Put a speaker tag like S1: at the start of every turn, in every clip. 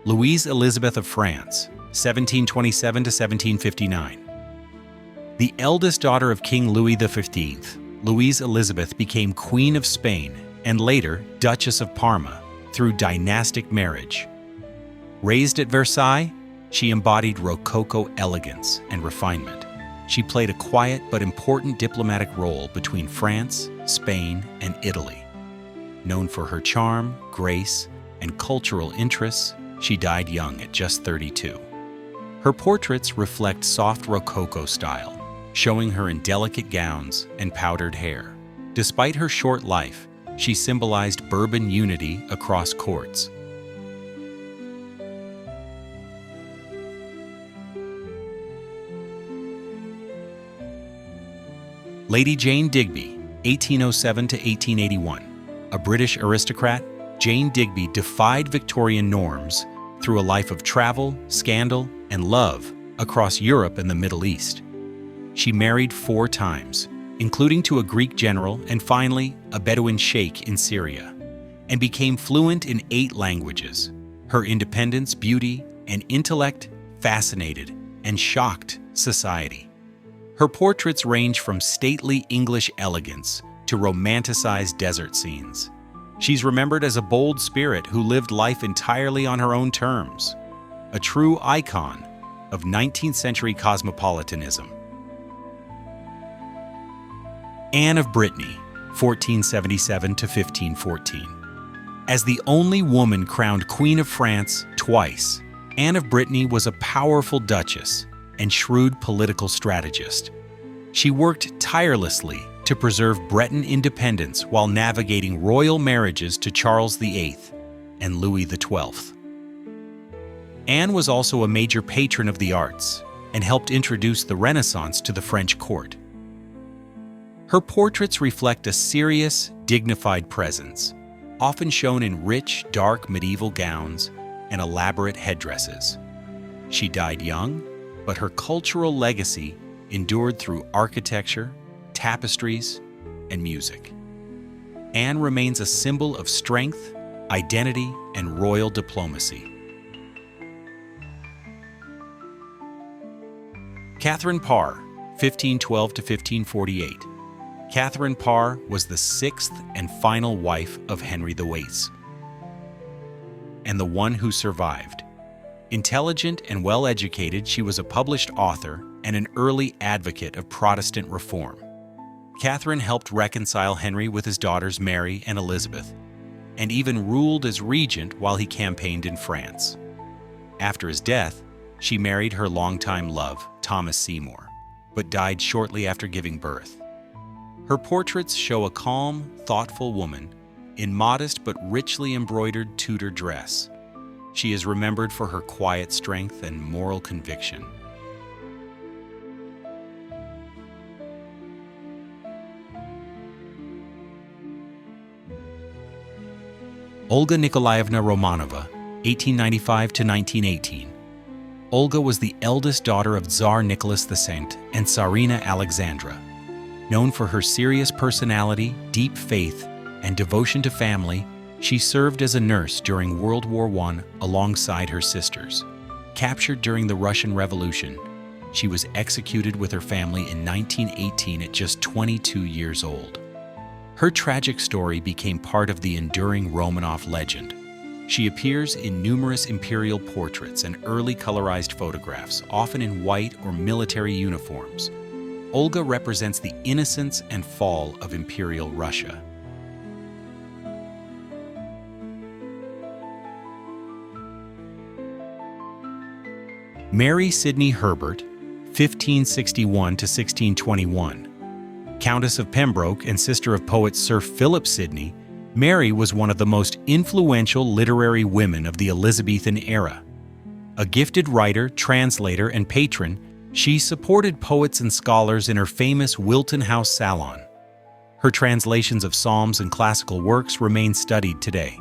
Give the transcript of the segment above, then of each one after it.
S1: Louise Élisabeth of France, 1727 to 1759. The eldest daughter of King Louis XV, Louise Élisabeth became Queen of Spain and later Duchess of Parma through dynastic marriage. Raised at Versailles, she embodied Rococo elegance and refinement. She played a quiet but important diplomatic role between France, Spain, and Italy. Known for her charm, grace, and cultural interests, she died young at just 32. Her portraits reflect soft Rococo style, showing her in delicate gowns and powdered hair. Despite her short life, she symbolized Bourbon unity across courts. Lady Jane Digby, 1807 to 1881. A British aristocrat, Jane Digby defied Victorian norms through a life of travel, scandal, and love across Europe and the Middle East. She married 4 times, including to a Greek general and finally a Bedouin sheikh in Syria, and became fluent in 8 languages. Her independence, beauty, and intellect fascinated and shocked society. Her portraits range from stately English elegance to romanticized desert scenes. She's remembered as a bold spirit who lived life entirely on her own terms, a true icon of 19th century cosmopolitanism. Anne of Brittany, 1477 to 1514. As the only woman crowned Queen of France twice, Anne of Brittany was a powerful duchess and shrewd political strategist. She worked tirelessly to preserve Breton independence while navigating royal marriages to Charles VIII and Louis XII. Anne was also a major patron of the arts and helped introduce the Renaissance to the French court. Her portraits reflect a serious, dignified presence, often shown in rich, dark medieval gowns and elaborate headdresses. She died young, but her cultural legacy endured through architecture, tapestries, and music. Anne remains a symbol of strength, identity, and royal diplomacy. Catherine Parr, 1512 to 1548. Catherine Parr was the 6th and final wife of Henry VIII, and the one who survived. Intelligent and well-educated, she was a published author and an early advocate of Protestant reform. Catherine helped reconcile Henry with his daughters Mary and Elizabeth, and even ruled as regent while he campaigned in France. After his death, she married her longtime love, Thomas Seymour, but died shortly after giving birth. Her portraits show a calm, thoughtful woman in modest but richly embroidered Tudor dress. She is remembered for her quiet strength and moral conviction. Olga Nikolaevna Romanova, 1895 to 1918. Olga was the eldest daughter of Tsar Nicholas II and Tsarina Alexandra. Known for her serious personality, deep faith, and devotion to family, she served as a nurse during World War I alongside her sisters. Captured during the Russian Revolution, she was executed with her family in 1918 at just 22 years old. Her tragic story became part of the enduring Romanov legend. She appears in numerous imperial portraits and early colorized photographs, often in white or military uniforms. Olga represents the innocence and fall of Imperial Russia. Mary Sidney Herbert, 1561 to 1621. Countess of Pembroke and sister of poet Sir Philip Sidney, Mary was one of the most influential literary women of the Elizabethan era. A gifted writer, translator, and patron, she supported poets and scholars in her famous Wilton House salon. Her translations of psalms and classical works remain studied today.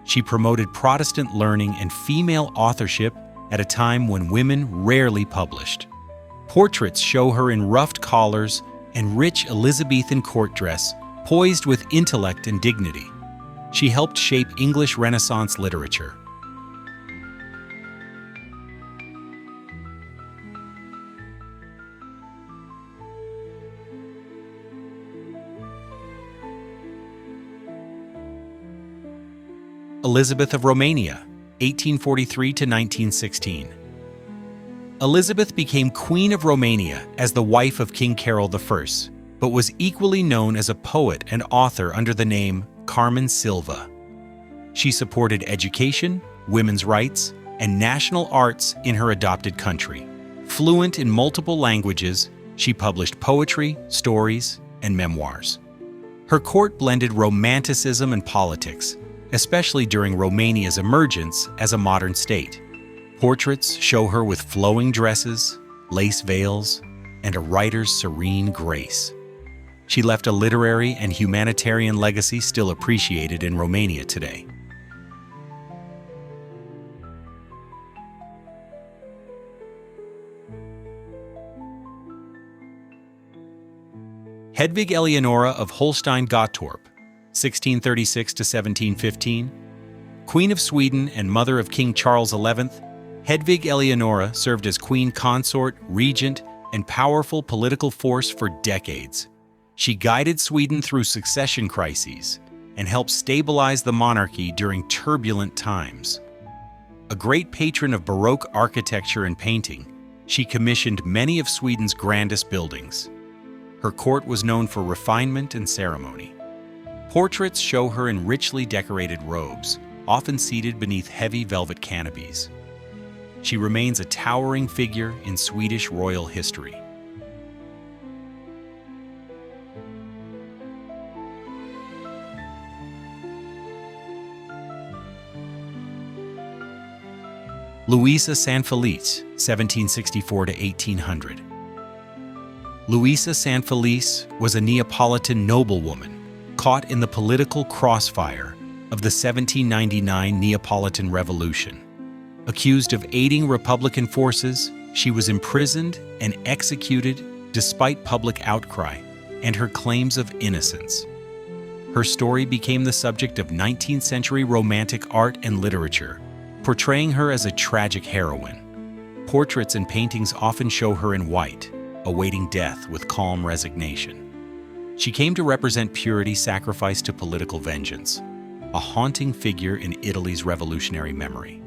S1: She promoted Protestant learning and female authorship at a time when women rarely published. Portraits show her in ruffed collars and rich Elizabethan court dress, poised with intellect and dignity. She helped shape English Renaissance literature. Elizabeth of Romania, 1843 to 1916. Elizabeth became Queen of Romania as the wife of King Carol I, but was equally known as a poet and author under the name Carmen Silva. She supported education, women's rights, and national arts in her adopted country. Fluent in multiple languages, she published poetry, stories, and memoirs. Her court blended romanticism and politics, especially during Romania's emergence as a modern state. Portraits show her with flowing dresses, lace veils, and a writer's serene grace. She left a literary and humanitarian legacy still appreciated in Romania today. Hedvig Eleonora of Holstein-Gottorp, 1636 to 1715. Queen of Sweden and mother of King Charles XI, Hedvig Eleonora served as queen consort, regent, and powerful political force for decades. She guided Sweden through succession crises and helped stabilize the monarchy during turbulent times. A great patron of Baroque architecture and painting, she commissioned many of Sweden's grandest buildings. Her court was known for refinement and ceremony. Portraits show her in richly decorated robes, often seated beneath heavy velvet canopies. She remains a towering figure in Swedish royal history. Louisa Sanfelice, 1764 to 1800. Louisa Sanfelice was a Neapolitan noblewoman caught in the political crossfire of the 1799 Neapolitan Revolution. Accused of aiding Republican forces, she was imprisoned and executed despite public outcry and her claims of innocence. Her story became the subject of 19th-century Romantic art and literature, portraying her as a tragic heroine. Portraits and paintings often show her in white, awaiting death with calm resignation. She came to represent purity sacrificed to political vengeance, a haunting figure in Italy's revolutionary memory.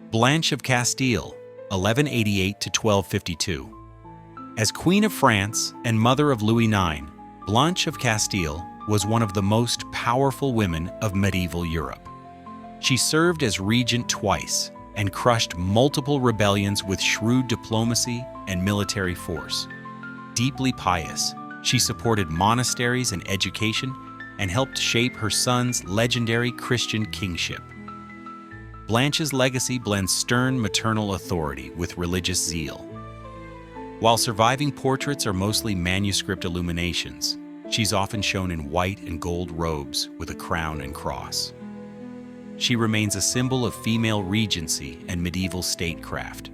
S1: Blanche of Castile, 1188 to 1252. As Queen of France and mother of Louis IX, Blanche of Castile was one of the most powerful women of medieval Europe. She served as regent twice and crushed multiple rebellions with shrewd diplomacy and military force. Deeply pious, she supported monasteries and education and helped shape her son's legendary Christian kingship. Blanche's legacy blends stern maternal authority with religious zeal. While surviving portraits are mostly manuscript illuminations, she's often shown in white and gold robes with a crown and cross. She remains a symbol of female regency and medieval statecraft.